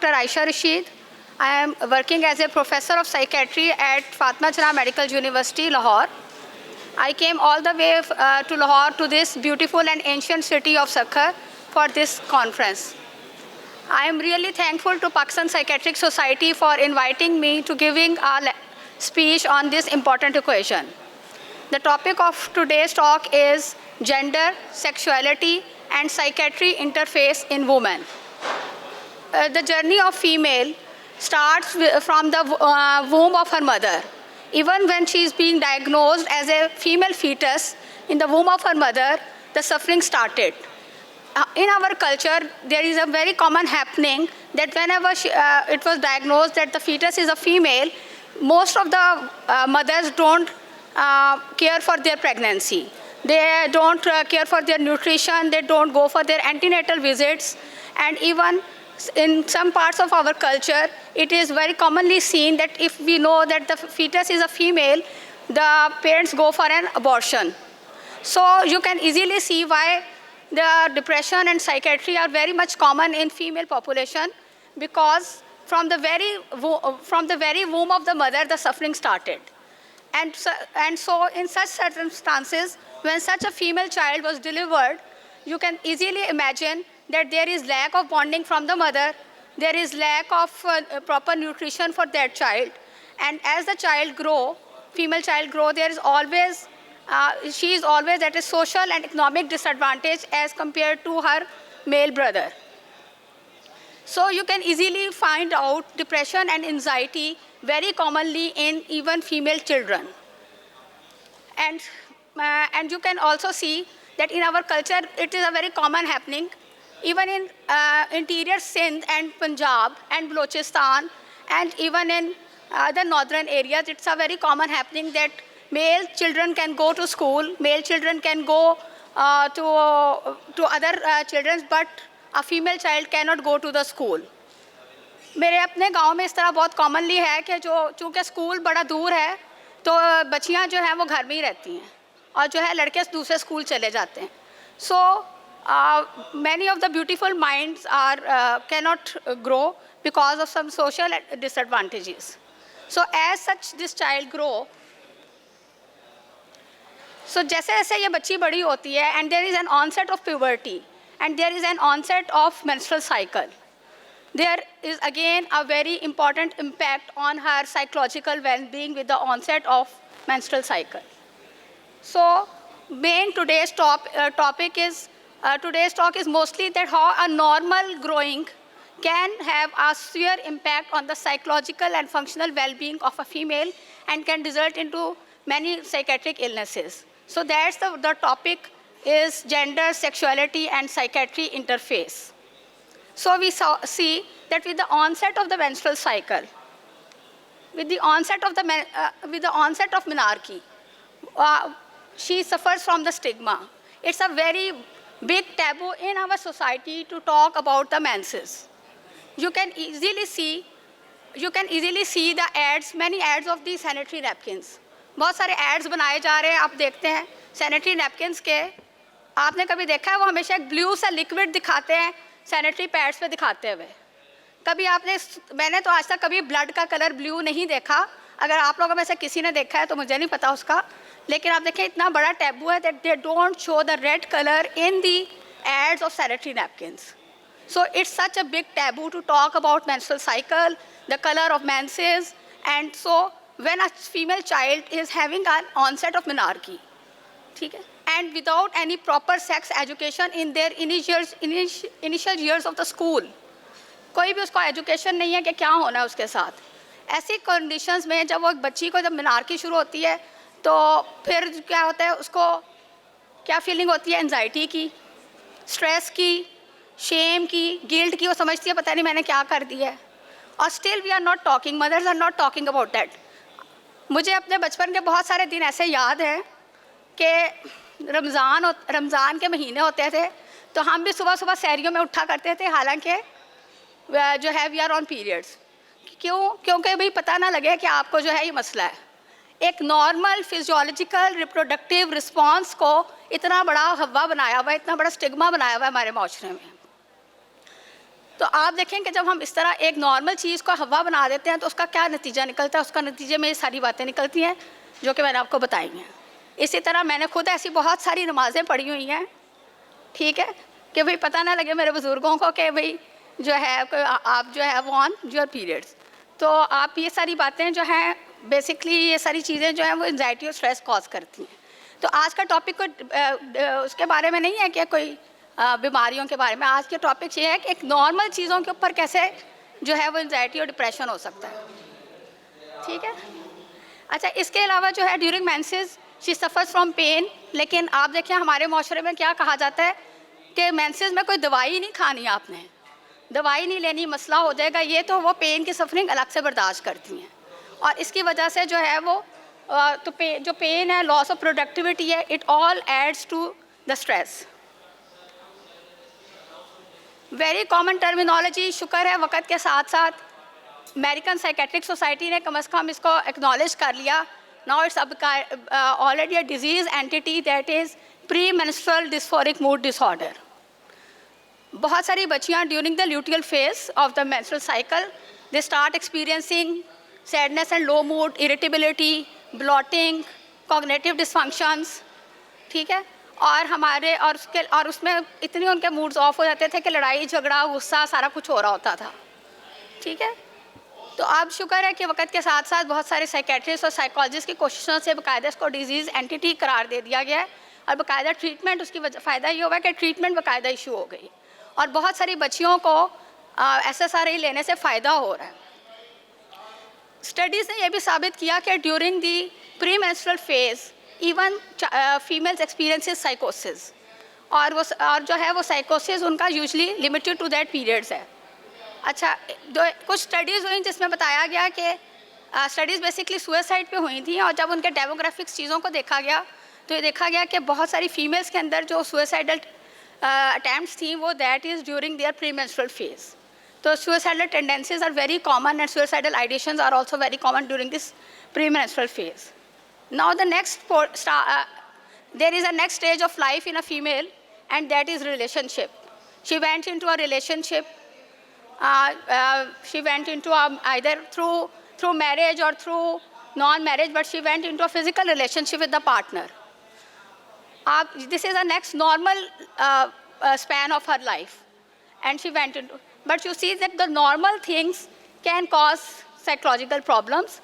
Dr. Aisha Rashid. I am working as a professor of psychiatry at Fatima Jinnah Medical University, Lahore. I came all the way to Lahore, to this beautiful and ancient city of Sakhar, for this conference. I am really thankful to Pakistan Psychiatric Society for inviting me to giving a speech on this important equation. The topic of today's talk is gender, sexuality, and psychiatry interface in women. The journey of female starts from the womb of her mother. Even when she is being diagnosed as a female fetus in the womb of her mother, the suffering started. In our culture, there is a very common happening that whenever it was diagnosed that the fetus is a female, most of the mothers don't care for their pregnancy. They don't care for their nutrition, they don't go for their antenatal visits, and even in some parts of our culture, it is very commonly seen that if we know that the fetus is a female, the parents go for an abortion. So you can easily see why the depression and psychiatry are very much common in female population, because from the very womb of the mother, the suffering started. And so in such circumstances, when such a female child was delivered, you can easily imagine that there is lack of bonding from the mother, there is lack of proper nutrition for that child. And as the child grow, female child grow, there is always, she is always at a social and economic disadvantage as compared to her male brother. So you can easily find out depression and anxiety very commonly in even female children. And you can also see that in our culture, it is a very common happening. Even in interior Sindh and Punjab and Balochistan, and even in other northern areas, it's a very common happening that male children can go to school, male children can go to other children, but a female child cannot go to the school. मेरे अपने गांव में इस तरह बहुत commonly है कि चूँकि स्कूल बड़ा दूर है, तो बच्चियाँ जो हैं वो घर में ही रहती हैं और जो है लड़के दूसरे स्कूल चले जाते हैं. So many of the beautiful minds cannot grow because of some social disadvantages. So as such this child grow, so जैसे जैसे ये बच्ची बड़ी होती है, and there is an onset of puberty and there is an onset of menstrual cycle, there is again a very important impact on her psychological well-being with the onset of menstrual cycle. So main today's topic is today's talk is mostly that how a normal growing can have a severe impact on the psychological and functional well-being of a female and can result into many psychiatric illnesses. So that's the topic is gender, sexuality, and psychiatry interface. So we see that with the onset of the menstrual cycle, with the onset of menarche, she suffers from the stigma. It's a very big taboo in our society to talk about the menses. You can easily see the ads, many ads of these sanitary napkins. बहुत सारे ads बनाए जा रहे हैं, आप देखते हैं sanitary napkins के. आपने कभी देखा है वो हमेशा एक blue सा liquid दिखाते हैं sanitary pads पे दिखाते हुए. कभी मैंने तो आज तक कभी blood का color blue नहीं देखा. अगर आप लोगों में से किसी ने देखा है तो मुझे नहीं पता उसका, लेकिन आप देखें इतना बड़ा टैबू है that they don't show the red color in the ads of sanitary napkins. So it's such a big taboo to talk about menstrual cycle, the color of menses, and so when a female child is having an onset of menarche, ठीक है, and without any proper sex education in their initial years of the school, कोई भी उसको education नहीं है कि क्या होना है उसके साथ. ऐसी कंडीशंस में जब वो बच्ची को जब menarche शुरू होती है, तो फिर क्या होता है, उसको क्या फीलिंग होती है, एंजाइटी की, स्ट्रेस की, शेम की, गिल्ट की. वो समझती है पता नहीं मैंने क्या कर दिया है. और still we are not talking, mothers are not talking about that. मुझे अपने बचपन के बहुत सारे दिन ऐसे याद हैं कि रमज़ान के महीने होते थे तो हम भी सुबह सुबह सहरियों में उठा करते थे, हालांकि जो है वी आर ऑन पीरियड्स. क्योंकि भाई पता ना लगे कि आपको जो है ये मसला है. एक नॉर्मल फिजियोलॉजिकल रिप्रोडक्टिव रिस्पॉन्स को इतना बड़ा हवा बनाया हुआ है, इतना बड़ा स्टिग्मा बनाया हुआ है हमारे माशरे में. तो आप देखें कि जब हम इस तरह एक नॉर्मल चीज़ को हवा बना देते हैं तो उसका क्या नतीजा निकलता है, उसका नतीजे में ये सारी बातें निकलती हैं जो कि मैंने आपको बताई हैं। इसी तरह मैंने खुद ऐसी बहुत सारी नमाज़ें पढ़ी हुई हैं, ठीक है, कि भाई पता ना लगे मेरे बुज़ुर्गों को कि भाई जो है आप जो है वो ऑन योर पीरियड्स। तो आप ये सारी बातें जो हैं बेसिकली ये सारी चीज़ें जो हैं वो एंजाइटी और स्ट्रेस कॉज करती हैं। तो आज का टॉपिक को उसके बारे में नहीं है कि कोई बीमारियों के बारे में, आज के टॉपिक ये है कि एक नॉर्मल चीज़ों के ऊपर कैसे जो है वो एंजाइटी और डिप्रेशन हो सकता है, ठीक है। अच्छा, इसके अलावा जो है during menses she suffers from pain, लेकिन आप देखें हमारे माशरे में क्या कहा जाता है कि मेंसेस में कोई दवाई नहीं खानी, आपने दवाई नहीं लेनी, मसला हो जाएगा ये, तो वो पेन की सफरिंग अलग से बर्दाश्त करती हैं और इसकी वजह से जो है वो तो जो पेन है, लॉस ऑफ प्रोडक्टिविटी है, it all adds to the stress. Very common terminology, शुक्र है वक्त के साथ साथ अमेरिकन साइकेट्रिक सोसाइटी ने कम से कम इसको एक्नॉलेज कर लिया। Now it's already a disease entity that is pre menstrual dysphoric mood disorder. बहुत सारी बच्चियाँ during the luteal phase of the menstrual cycle they start experiencing sadness and low mood, irritability, blotting, cognitive dysfunctions, ठीक है, और उसमें इतने उनके moods of हो जाते थे कि लड़ाई झगड़ा गुस्सा सारा कुछ हो रहा होता था, ठीक है। तो अब शुक्र है कि वक्त के साथ साथ बहुत सारे साइकेट्रिस्ट और साइकोलॉजिस्ट की कोशिशों से बाकायदा इसको डिजीज़ एंटिटी करार दे दिया गया है और बाकायदा ट्रीटमेंट, उसकी फ़ायदा ये हुआ है कि ट्रीटमेंट बाकायदा इशू हो गई और बहुत सारी बच्चियों को SSRI लेने से फ़ायदा हो रहा है। स्टडीज़ ने यह भी साबित किया कि during the pre menstrual phase even females experiences साइकोसिस, और जो है वो साइकोसिस उनका usually limited to that periods है। अच्छा, कुछ स्टडीज़ हुई जिसमें बताया गया कि स्टडीज़ बेसिकली सुसाइड पे हुई थी और जब उनके डेमोग्राफिक्स चीज़ों को देखा गया तो ये देखा गया कि बहुत सारी फीमेल्स के अंदर जो सुसाइडल अटैम्प्ट्स थी वो that is during their pre menstrual phase. तो suicidal tendencies are very common and suicidal ideations are also very common during this premenstrual phase. Now the there is a next stage of life in a female and that is relationship. She went into a relationship, she went into either through marriage or through non-marriage, but she went into a physical relationship with the partner. This is the next normal span of her life and she went into. But you see that the normal things can cause psychological problems,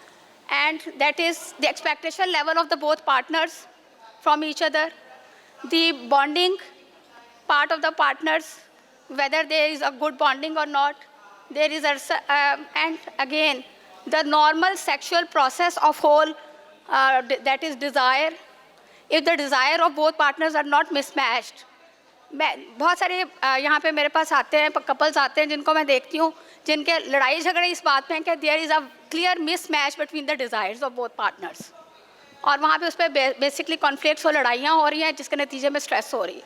and that is the expectation level of the both partners from each other, the bonding part of the partners, whether there is a good bonding or not. There is and again the normal sexual process of whole that is desire. If the desire of both partners are not mismatched, बहुत सारे यहाँ पे मेरे पास आते हैं couples आते हैं जिनको मैं देखती हूँ जिनके लड़ाई झगड़े इस बात में है कि there is a clear mismatch between the desires of both partners, और वहाँ पे उस पर बेसिकली कॉन्फ्लिक्ट्स और लड़ाइयाँ हो रही हैं जिसके नतीजे में स्ट्रेस हो रही है।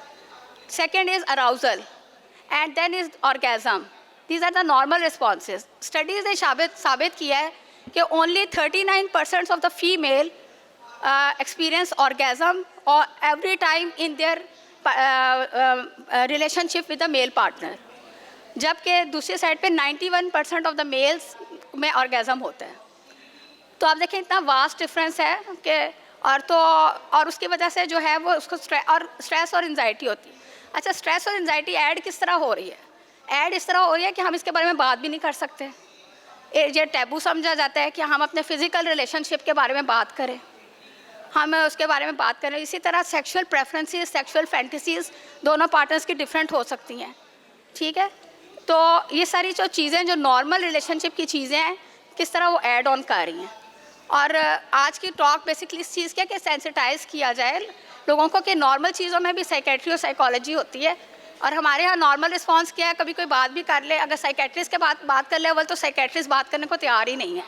Second is arousal and then is orgasm. These are the normal responses. Studies ने साबित किया है कि only 39% of the female experience orgasm और every time in their relationship with the male partner, जबकि दूसरी साइड पे 91% ऑफ द मेल्स में ऑर्गेज़म होता है। तो आप देखें इतना वास्ट डिफरेंस है कि और उसकी वजह से जो है वो उसको स्ट्रेस और एंजाइटी होती है। अच्छा, स्ट्रेस और एंजाइटी ऐड किस तरह हो रही है? ऐड इस तरह हो रही है कि हम इसके बारे में बात भी नहीं कर सकते। ये टैबू समझा जाता है कि हम अपने फिज़िकल रिलेशनशिप के बारे में बात करें, हम उसके बारे में बात करें। इसी तरह सेक्सुअल प्रेफरेंसेस, सेक्सुअल फैंटेसीज़ दोनों पार्टनर्स की डिफरेंट हो सकती हैं, ठीक है। तो ये सारी जो चीज़ें जो नॉर्मल रिलेशनशिप की चीज़ें हैं किस तरह वो ऐड ऑन कर रही हैं। और आज की टॉक बेसिकली इस चीज़ के कि सेंसिटाइज़ किया जाए लोगों को कि नॉर्मल चीज़ों में भी साइकेट्री और साइकोलॉजी होती है। और हमारे यहाँ नॉर्मल रिस्पॉन्स क्या है, कभी कोई बात भी कर ले, अगर साइकेट्रिस्ट के बात कर ले अव्वल तो साइकेट्रिस्ट बात करने को तैयार ही नहीं है।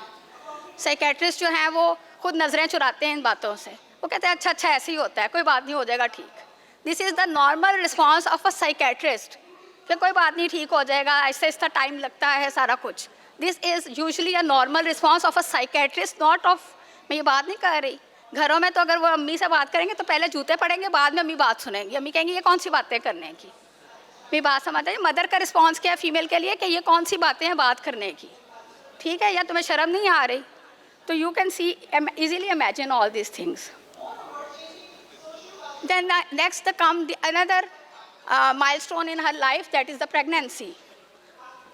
साइकेट्रिस्ट जो हैं वो खुद नज़रें चुराते हैं इन बातों से, वो कहते हैं अच्छा ऐसे ही होता है, कोई बात नहीं, हो जाएगा ठीक। This is the normal response of a psychiatrist कि कोई बात नहीं, ठीक हो जाएगा, ऐसा टाइम लगता है सारा कुछ। This is usually a normal response of a psychiatrist, not of. मैं ये बात नहीं कर रही, घरों में तो अगर वो अम्मी से बात करेंगे तो पहले जूते पड़ेंगे, बाद में अम्मी बात सुनेंगी। अम्मी कहेंगी ये कौन सी बातें करने की, मेरी बात समझ आई? मदर का रिस्पॉन्स क्या है फीमेल के लिए कि ये कौन सी बातें हैं बात करने की, ठीक है, या तुम्हें शर्म नहीं आ रही? तो you can see easily imagine all these things. Then next come another milestone in her life, that is the pregnancy.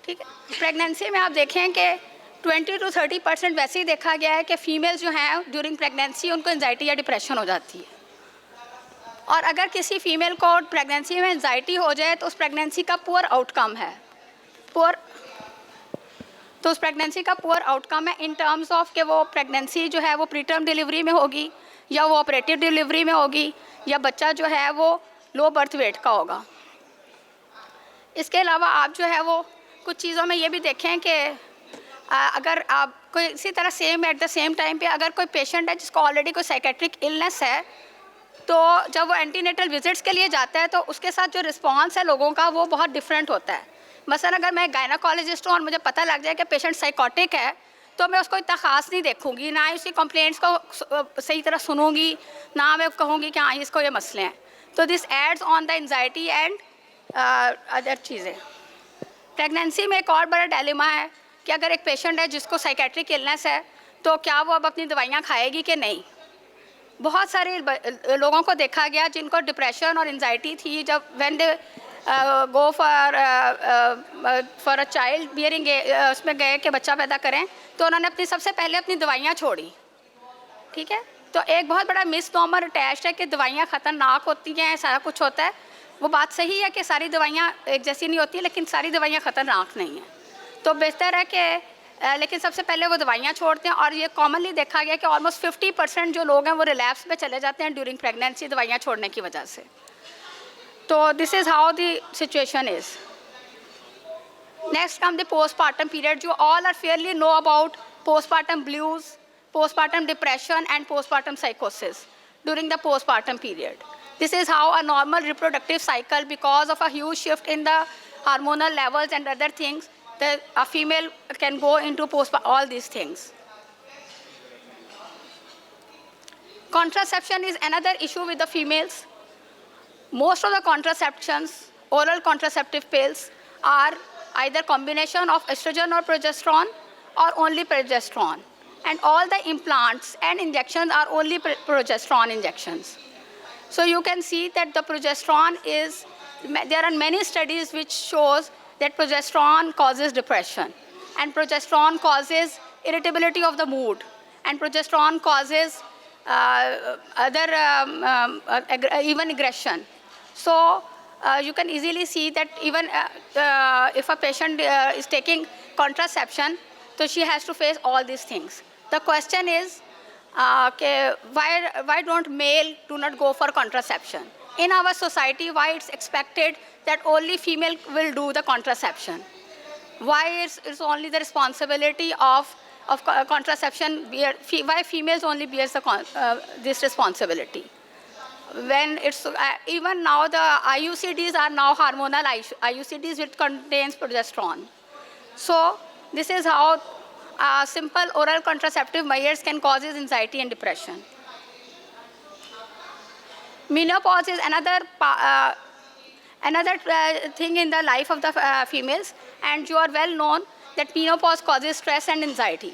ठीक है, प्रेगनेंसी में आप देखें कि 20 to 30% वैसे ही देखा गया है कि फीमेल्स जो हैं ड्यूरिंग प्रेगनेंसी उनको एंजाइटी या डिप्रेशन हो जाती है। और अगर किसी फीमेल को प्रेगनेंसी में एंजाइटी हो जाए तो उस प्रेगनेंसी का पुअर आउटकम है, तो उस प्रेगनेंसी का पुअर आउटकम है इन टर्म्स ऑफ कि वो प्रेगनेंसी जो है वो प्री टर्म डिलीवरी में होगी या वो ऑपरेटिव डिलीवरी में होगी या बच्चा जो है वो लो बर्थ वेट का होगा। इसके अलावा आप जो है वो कुछ चीज़ों में ये भी देखें कि अगर आप कोई इसी तरह same at the same time पे अगर कोई पेशेंट है जिसको ऑलरेडी कोई साइकेट्रिक इलनेस है, तो जब वो एंटीनेटल विजिट्स के लिए जाता है तो उसके साथ जो रिस्पॉन्स है लोगों का वो बहुत डिफरेंट होता है। मसलन अगर मैं गायनाकोलॉजिस्ट हूँ और मुझे पता लग जाए कि पेशेंट साइकोटिक है, तो मैं उसको इतना ख़ास नहीं देखूँगी, ना ही उसकी कंप्लेंट्स को सही तरह सुनूंगी, ना मैं कहूँगी कि हाँ इसको ये मसले हैं। तो this adds on the anxiety and other चीज़ें। प्रेगनेंसी में एक और बड़ा डिलेमा है कि अगर एक पेशेंट है जिसको साइकेट्रिक इलनेस है तो क्या वो अब अपनी दवाइयाँ खाएगी कि नहीं। बहुत सारे लोगों को देखा गया जिनको डिप्रेशन और एंजाइटी थी जब when they go for a child bearing, उसमें गए कि बच्चा पैदा करें, तो उन्होंने अपनी सबसे पहले अपनी दवाइयाँ छोड़ी। ठीक है, तो एक बहुत बड़ा मिसनॉमर अटैच्ड है कि दवाइयाँ ख़तरनाक होती हैं, सारा कुछ होता है। वो बात सही है कि सारी दवाइयाँ एक जैसी नहीं होती, लेकिन सारी दवाइयाँ ख़तरनाक नहीं हैं। तो बेहतर है कि लेकिन सबसे पहले वो दवाइयाँ छोड़ते हैं। और ये कॉमनली देखा गया कि ऑलमोस्ट 50% जो लोग हैं वो रिलैप्स में चले जाते हैं ड्यूरिंग प्रेगनेंसी दवाइयाँ छोड़ने की वजह से। तो this is how the situation is. Next come the postpartum period. जो all are fairly know about postpartum blues, postpartum depression and postpartum psychosis during the postpartum period. This is how a normal reproductive cycle, because of a huge shift in the hormonal levels and other things, a female can go into all these things. Contraception is another issue with the females. Most of the contraceptions, oral contraceptive pills, are either combination of estrogen or progesterone or only progesterone. And all the implants and injections are only progesterone injections. So you can see that the progesterone is, there are many studies which shows that progesterone causes depression, and progesterone causes irritability of the mood, and progesterone causes even aggression. So you can easily see that even if a patient is taking contraception, so she has to face all these things. The question is, why don't male do not go for contraception? In our society, why it's expected that only female will do the contraception? Why it's only the responsibility of contraception? Why females only bears this responsibility? When it's even now the IUCDs are now hormonal IUCDs which contains progesterone. So this is how simple oral contraceptive measures can cause anxiety and depression. Menopause is another thing in the life of the females, and you are well known that menopause causes stress and anxiety.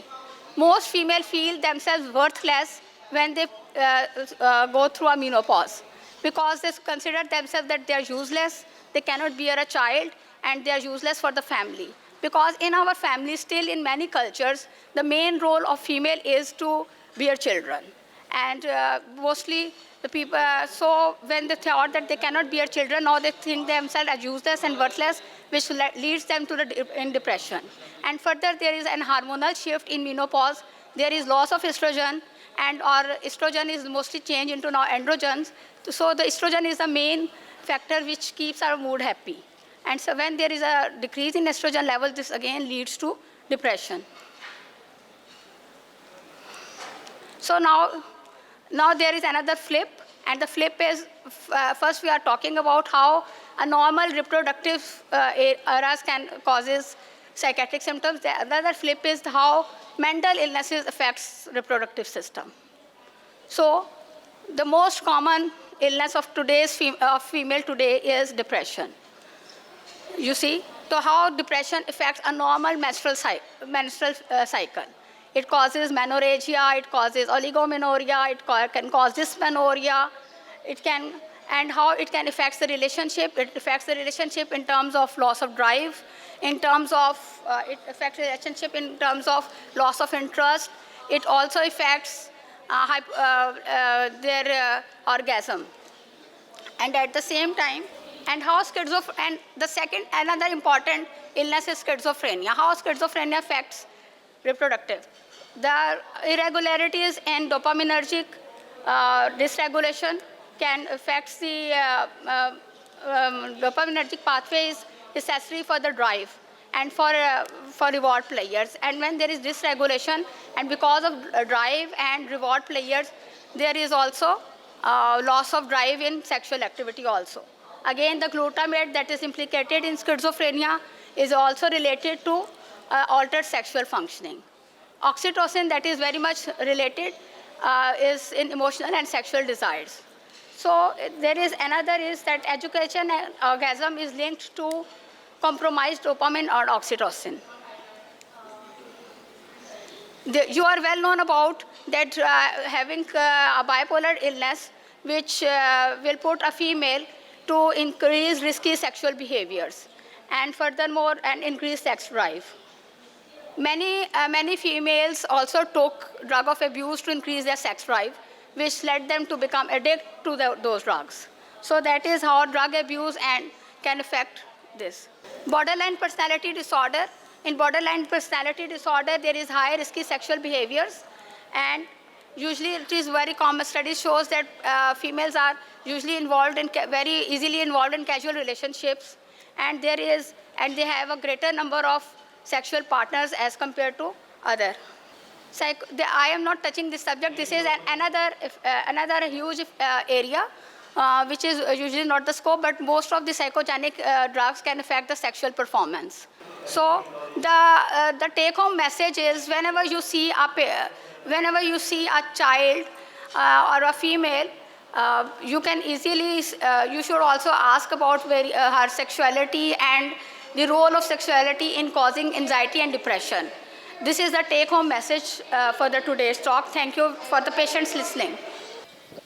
Most females feel themselves worthless when they go through a menopause, because they consider themselves that they are useless, they cannot bear a child, and they are useless for the family. Because in our family, still in many cultures, the main role of female is to bear children. And mostly the people, so when they thought that they cannot bear children, now they think themselves as useless and worthless, which leads them to in depression. And further, there is an hormonal shift in menopause. There is loss of estrogen, and our estrogen is mostly changed into now androgens. So the estrogen is the main factor which keeps our mood happy. And so when there is a decrease in estrogen level, this again leads to depression. So now there is another flip, and the flip is, first we are talking about how a normal reproductive eras can causes psychiatric symptoms. The other flip is how mental illnesses affects reproductive system. So the most common illness of today's female today is depression. You see, so how depression affects a normal menstrual cycle. It causes menorrhagia, it causes oligomenorrhea, can cause dysmenorrhea, it can, and how it can affect the relationship. It affects the relationship in terms of loss of drive, in terms of, it affects relationship in terms of loss of interest. It also affects their orgasm. And at the same time, and how and the second, another important illness is schizophrenia. How schizophrenia affects reproductive. The irregularities in dopaminergic dysregulation can affect the dopaminergic pathways necessary for the drive and for reward players. And when there is dysregulation, and because of drive and reward players, there is also loss of drive in sexual activity also. Again, the glutamate that is implicated in schizophrenia is also related to altered sexual functioning. Oxytocin, that is very much related, is in emotional and sexual desires. So there is another is that education and orgasm is linked to compromised dopamine or oxytocin. You are well known about that having a bipolar illness, which will put a female to increase risky sexual behaviors, and furthermore, an increased sex drive. Many females also took drug of abuse to increase their sex drive, which led them to become addicted to those drugs. So that is how drug abuse can affect this. Borderline personality disorder. In borderline personality disorder, there is high risky sexual behaviors, and usually it is very common. Study shows that females are usually very easily involved in casual relationships, and they have a greater number of sexual partners as compared to other. I am not touching this subject. This is another huge area, which is usually not the scope, but most of the psychogenic drugs can affect the sexual performance. So the take-home message is whenever you see a child or a female, you can easily, you should also ask about her sexuality and the role of sexuality in causing anxiety and depression. This is the take-home message for the today's talk. Thank you for the patience listening.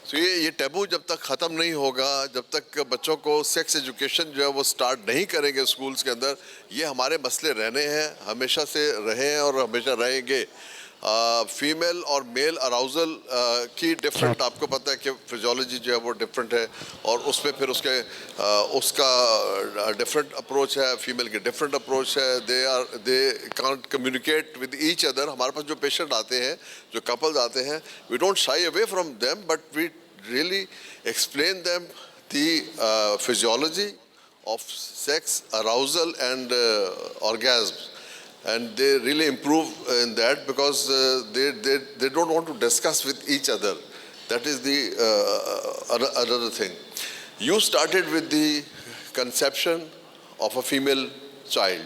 So ये taboo जब तक ख़त्म नहीं होगा, जब तक बच्चों को सेक्स एजुकेशन जो है वो स्टार्ट नहीं करेंगे स्कूल्स के अंदर, ये हमारे मसले रहने हैं, हमेशा से रहे हैं और हमेशा रहेंगे. फीमेल और मेल अराउजल की डिफरेंट, आपको पता है कि फिजियोलॉजी जो है वो डिफरेंट है, और उसमें फिर उसका डिफरेंट अप्रोच है, फीमेल की डिफरेंट अप्रोच है. They can't communicate with each other. हमारे पास जो पेशेंट आते हैं, जो कपल्स आते हैं, we don't shy away from them, but we really explain them the physiology of sex, arousal and orgasms, and they really improve in that because they don't want to discuss with each other. That is the another thing. You started with the conception of a female child.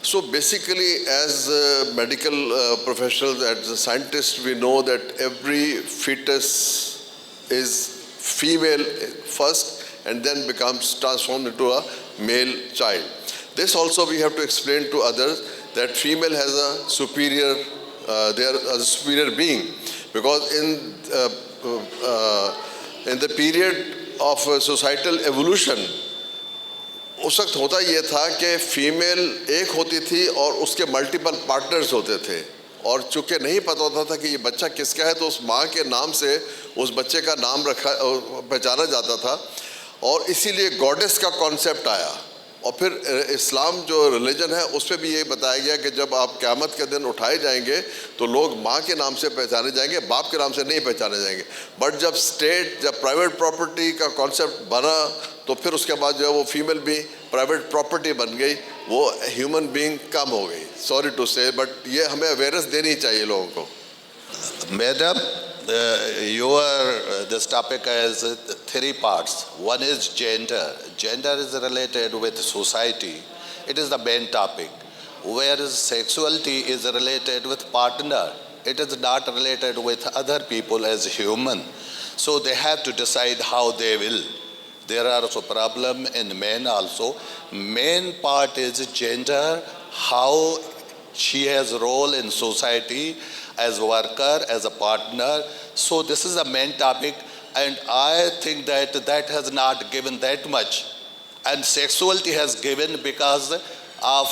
So basically, as medical professionals, as scientists, we know that every fetus is female first and then becomes transformed into a male child. This also we have to explain to others, that female has a superior, they are a superior being, because in the period of societal evolution, उस वक्त होता ये था कि female एक होती थी और उसके मल्टीपल पार्टनर्स होते थे, और चूँकि नहीं पता होता था कि ये बच्चा किसका है, तो उस माँ के नाम से उस बच्चे का नाम पहचाना जाता था, और इसीलिए गॉडेस का कॉन्सेप्ट आया. और फिर इस्लाम जो रिलीजन है उसमें भी ये बताया गया कि जब आप क़यामत के दिन उठाए जाएंगे तो लोग माँ के नाम से पहचाने जाएंगे, बाप के नाम से नहीं पहचाने जाएंगे. बट जब प्राइवेट प्रॉपर्टी का कॉन्सेप्ट बना, तो फिर उसके बाद जो है वो फीमेल भी प्राइवेट प्रॉपर्टी बन गई, वो ह्यूमन बीइंग कम हो गई. सॉरी टू से, बट ये हमें अवेयरनेस देनी चाहिए लोगों को. Madam, this topic has three parts. One is gender. Gender is related with society. It is the main topic. Whereas sexuality is related with partner. It is not related with other people as human. So they have to decide how they will. there are also problem in men also. Main part is gender, how she has role in society as a worker, as a partner. So this is the main topic, and I think that that has not given that much, and sexuality has given because of,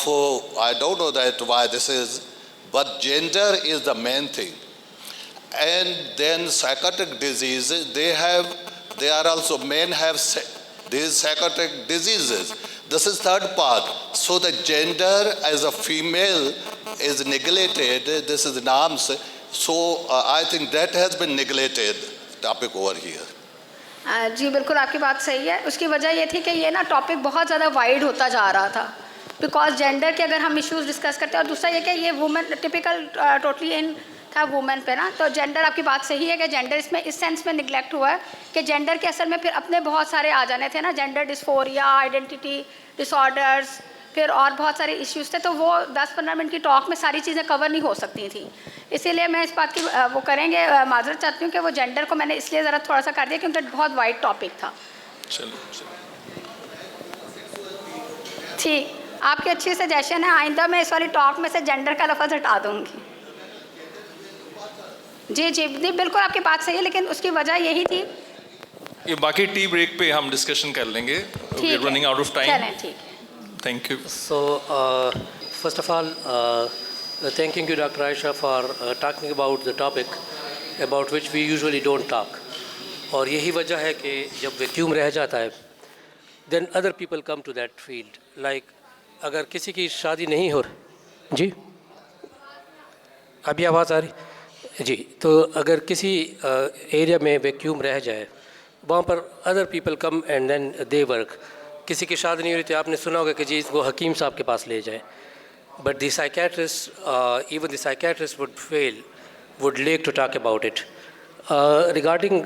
I don't know that why this is, but gender is the main thing. And then psychotic disease, they are also, men have these psychotic diseases. This is third part. So the gender as a female is neglected. This is norms. So I think that has been neglected topic over here. जी बिल्कुल आपकी बात सही है. उसकी वजह ये थी कि ये ना टॉपिक बहुत ज़्यादा वाइड होता जा रहा था, बिकॉज जेंडर के अगर हम इश्यूज डिस्कस करते हैं, और दूसरा ये कि ये वुमेन टिपिकल टोटली इन था वुमेन पे ना, तो जेंडर आपकी बात सही है कि जेंडर इसमें इस सेंस में निगलेक्ट हुआ है कि जेंडर के असल में फिर अपने बहुत सारे आ जाने थे ना, जेंडर डिस्फोरिया, आइडेंटिटी डिसऑर्डर्स, फिर और बहुत सारे इश्यूज थे, तो वो 10-15 मिनट की टॉक में सारी चीज़ें कवर नहीं हो सकती थी. इसीलिए मैं इस बात की वो करेंगे, माजरत चाहती हूँ कि वो जेंडर को मैंने इसलिए ज़रा थोड़ा सा कर दिया क्योंकि बहुत वाइड टॉपिक था. ठीक, आपकी अच्छी सजेशन है. आइंदा मैं इस वाली टॉक में से जेंडर का लफ्ज़ हटा दूँगी. जी जी जी बिल्कुल आपकी बात सही है, लेकिन उसकी वजह यही थी. ये बाकी टी ब्रेक पे हम डिस्कशन कर लेंगे. We are running out of time. चलें, ठीक है. Thank you. So, first of all, thanking you, Dr. Aisha, for talking about the topic about which we usually don't talk. और यही वजह है कि जब वैक्यूम रह जाता है, then other people come to that field. Like, अगर किसी की शादी नहीं हो रही, जी अभी आवाज़ आ रही जी, तो अगर किसी एरिया में वैक्यूम रह जाए, वहाँ पर other people come and then they work. किसी की शादी नहीं हो रही थी, आपने सुना होगा कि जी इसको हकीम साहब के पास ले जाएं, but the psychiatrist, even the psychiatrist would fail, would like to talk about it. Regarding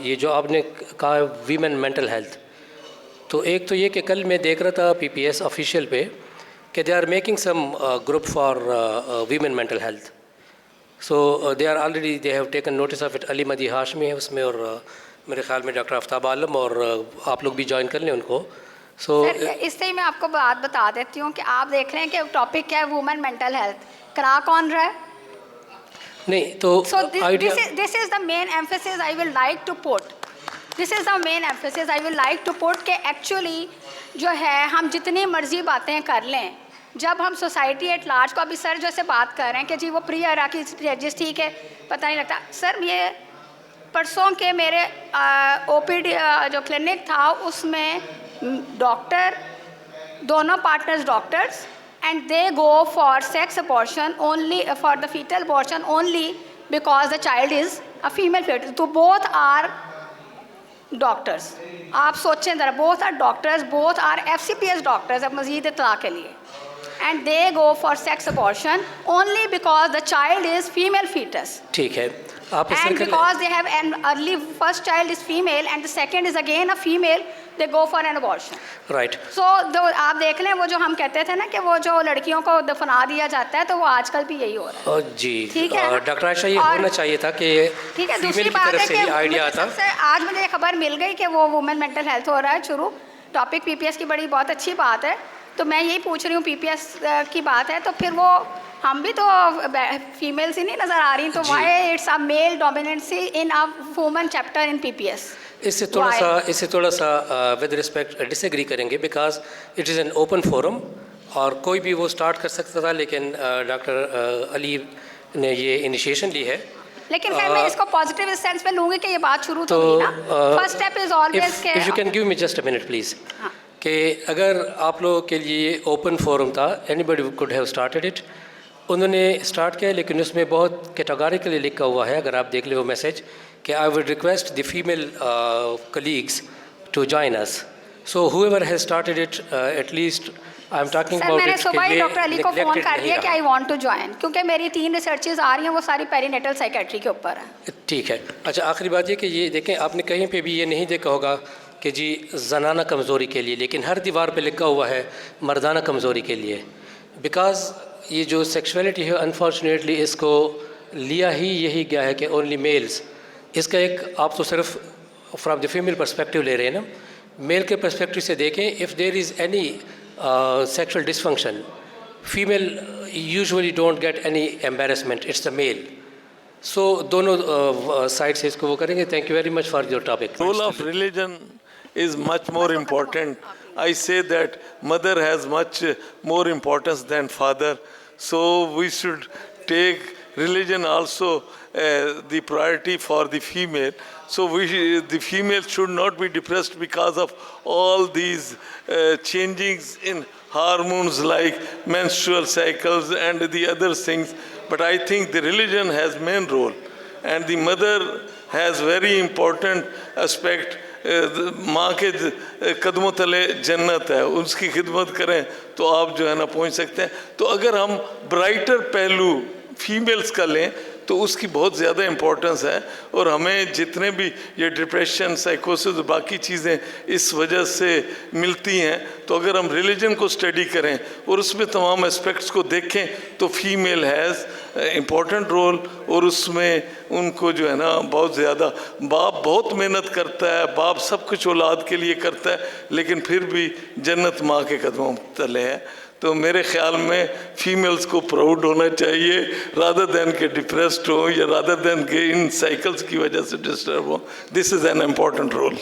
ये जो आपने कहा वीमेन मेंटल हेल्थ, तो एक तो ये कि कल मैं देख रहा था PPS ऑफिशियल पे कि they are making some group for women mental health. So they are already, they have taken notice of it. Ali Mahdi Hashmi है उसमें, और मेरे ख्याल में डॉक्टर आफ्ताब आलम, और आप लोग भी ज्वाइन कर लें उनको. सो इससे ही मैं आपको बात बता देती हूँ कि आप देख रहे हैं कि टॉपिक क्या है, वुमेन मेंटल हेल्थ. करा कौन रहा है? नहीं तो this is the main emphasis I will like to put. This is the main emphasis I will like to put कि एक्चुअली जो है हम जितनी मर्जी बातें कर लें, जब हम सोसाइटी एट लार्ज को, अभी सर जैसे बात कर रहे हैं कि जी वो प्री अराकी स्टेजेस, ठीक है, पता नहीं लगता. सर ये परसों के मेरे OPD जो क्लिनिक था उसमें डॉक्टर, दोनों partners doctors, and they go for sex abortion only, for the fetal abortion only because the child is a female fetal. तो बोथ आर डॉक्टर्स. आप सोचें ज़रा, both are doctors, both are FCPS doctors अब मज़ीद इत्तला के लिए, and they go for sex abortion only because the child is female fetus. ठीक है, आप and because they have an early first child is female and the second is again a female, they go for an abortion. Right. So आप देख लें, वो जो हम कहते थे ना कि वो जो लड़कियों को दफना दिया जाता है, तो वो आजकल भी यही हो रहा है. जी ठीक है. डॉक्टर आयशा, ये होना चाहिए था कि ठीक है. फीमेल दूसरी की बात तरफ है से ही आइडिया कि आता. सबसे आज मुझे खबर मिल गई कि वो वुमेन मेंटल हेल्थ हो रहा है शुरू. टॉपिक PPS की बड़ी बहुत अच्छी बात है. तो मैं यही पूछ रही हूँ, PPS की बात है तो फिर वो हम भी तो फीमेल्स ही नहीं नज़र आ रही, तो why it's a male dominancy in a woman chapter in PPS. इससे थोड़ा सा विद रिस्पेक्ट डिसएग्री करेंगे, because it is an open forum और कोई भी वो स्टार्ट कर सकता था, लेकिन डॉक्टर अली ने ये इनिशिएशन ली है. लेकिन फिर मैं इसको पॉजिटिव सेंस में लूँगी कि ये बात शुरू तो हुई ना. फर्स्ट स्टेप इज ऑलवेज के, if you can give me just a minute please, कि अगर आप लोगों के लिए ओपन फोरम था, anybody could have started it. उन्होंने स्टार्ट किया, लेकिन उसमें बहुत कैटेगोरिकली लिखा हुआ है, अगर आप देख ले वो मैसेज, कि I would request the female colleagues to join us. So whoever has started it, at least I am talking about it. मैंने सुबह ही डॉक्टर अली को फ़ोन कर दिया कि आई वांट टू जॉइन, क्योंकि मेरी 3 रिसर्चेज आ रही हैं, वो सारी पेरीनेटल साइकेट्री के ऊपर है. ठीक है. अच्छा, आखिरी बात ये कि ये देखें, आपने कहीं पे भी ये नहीं देखा होगा कि जी जनाना कमज़ोरी के लिए, लेकिन हर दीवार पे लिखा हुआ है मर्दाना कमज़ोरी के लिए. बिकॉज ये जो सेक्सुअलिटी है, अनफॉर्चुनेटली इसको लिया ही यही गया है कि ओनली मेल्स. इसका एक आप तो सिर्फ फ्रॉम द फीमेल पर्सपेक्टिव ले रहे हैं ना, मेल के पर्सपेक्टिव से देखें, if there is any sexual dysfunction, female usually don't get any embarrassment, it's the male. So दोनों साइड से इसको वो करेंगे. Thank you very much for your topic. Role of religion is much more important. I say that mother has much more importance than father. So we should take religion also the priority for the female. So the female should not be depressed because of all these changings in hormones like menstrual cycles and the other things. But I think the religion has main role, and the mother has very important aspect. माँ के कदमों तले जन्नत है, उसकी खिदमत करें तो आप जो है ना पहुँच सकते हैं. तो अगर हम ब्राइटर पहलू फीमेल्स का लें तो उसकी बहुत ज़्यादा इम्पोर्टेंस है. और हमें जितने भी ये डिप्रेशन, साइकोसिस, बाकी चीज़ें इस वजह से मिलती हैं, तो अगर हम रिलीजन को स्टडी करें और उसमें तमाम एस्पेक्ट्स को देखें तो फीमेल हैज़ इम्पोर्टेंट रोल. और उसमें उनको जो है ना बहुत ज़्यादा, बाप बहुत मेहनत करता है, बाप सब कुछ औलाद के लिए करता है, लेकिन फिर भी जन्नत माँ के कदमों तले है. तो मेरे ख्याल में फीमेल्स को प्राउड होना चाहिए, रादर देन के डिप्रेस्ड हो या रादर देन के इन साइकिल्स की वजह से डिस्टर्ब हो. This is an important role.